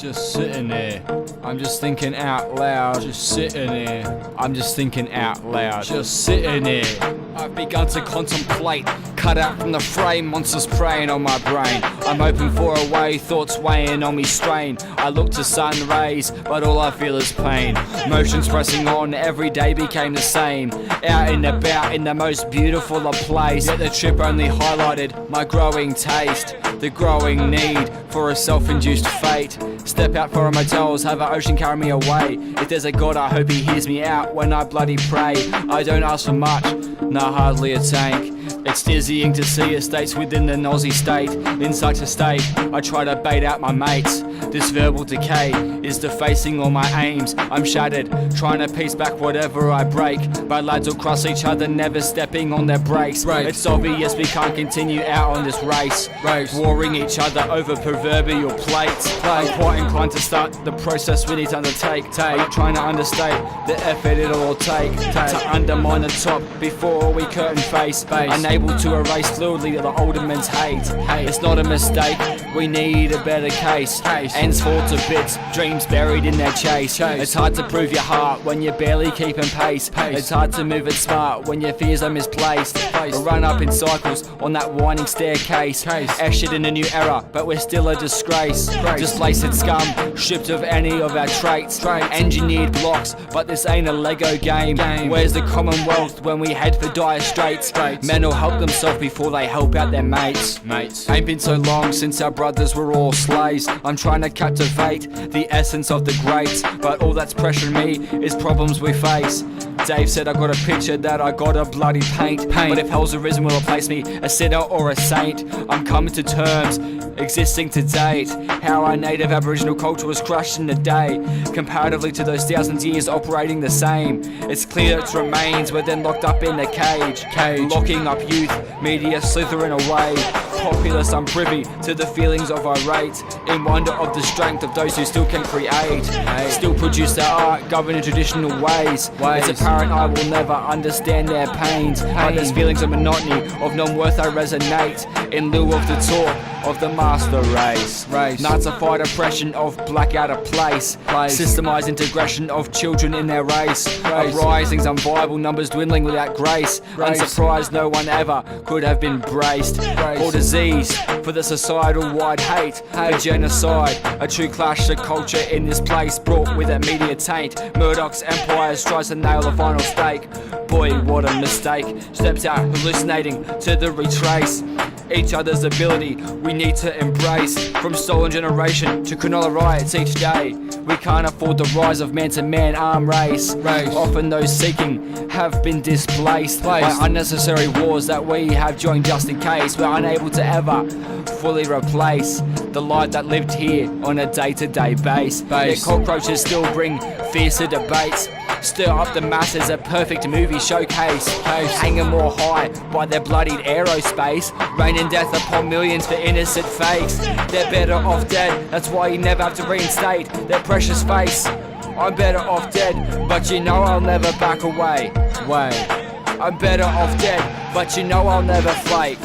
Just sitting there, I'm just thinking out loud. Just sitting there, I'm just thinking out loud. Just sitting there, I've begun to contemplate. Cut out from the frame, monsters preying on my brain. I'm open for a way, thoughts weighing on me strain. I look to sun rays, but all I feel is pain. Motions pressing on, every day became the same. Out and about in the most beautiful of places. Yet the trip only highlighted my growing taste, the growing need for a self-induced fate. Step out for a motels, have an ocean carry me away. If there's a God, I hope he hears me out when I bloody pray. I don't ask for much, nah, hardly a tank. It's dizzying to see estates within the Aussie state. In such a state, I try to bait out my mates. This verbal decay is defacing all my aims. I'm shattered, trying to piece back whatever I break. But lads will cross each other, never stepping on their brakes. It's obvious we can't continue out on this race. Warring each other over proverbial plates. I'm quite inclined to start the process we need to undertake. I'm not trying to understate the effort it'll all take to undermine the top before we curtain face. Unable to erase fluidly the older men's hate. It's not a mistake, we need a better case. Ends fall to bits, dreams buried in their chase. It's hard to prove your heart when you're barely keeping pace. It's hard to move it smart when your fears are misplaced. We run up in cycles on that winding staircase. Ushered in a new era, but we're still a disgrace. Displaced scum, stripped of any of our traits. Engineered blocks, but this ain't a Lego game. Where's the Commonwealth when we head for dire straits? Men will help themselves before they help out their mates. Ain't been so long since our brothers were all slaves. I'm trying to captivate the essence of the greats, but all that's pressuring me is problems we face. Dave said I got a picture that I gotta bloody paint. But if hell's arisen, will it place me a sinner or a saint? I'm coming to terms, existing to date, how our native Aboriginal culture was crushed in a day, comparatively to those thousands years operating the same. It's clear its remains were then locked up in a cage. Locking up youth, media slithering away. Populace unprivy to the feelings of irate, in wonder of the strength of those who still can create, still produce their art governed in traditional ways. It's apparent I will never understand their pains, but there's feelings of monotony, of non-worth I resonate, in lieu of the talk of the master race. Nazified oppression of black out of place. Systemized integration of children in their race. Uprisings unviable, numbers dwindling without grace. Unsurprised no one ever could have been braced for disease, for the societal wide hate, for genocide. A true clash of culture in this place, brought with a media taint. Murdoch's empire tries to nail the final stake. Boy, what a mistake. Steps out hallucinating to the retrace each other's ability we need to embrace. From stolen generation to canola riots each day, we can't afford the rise of man-to-man arm race. Often those seeking have been displaced by unnecessary wars that we have joined just in case. We're unable to ever fully replace the life that lived here on a day-to-day base. Yet cockroaches still bring fiercer debates, stir up the masses, a perfect movie showcase. Hanging more high by their bloodied aerospace, raining death upon millions for innocent fakes. They're better off dead, that's why you never have to reinstate their precious face. I'm better off dead, but you know I'll never back away. I'm better off dead, but you know I'll never flake.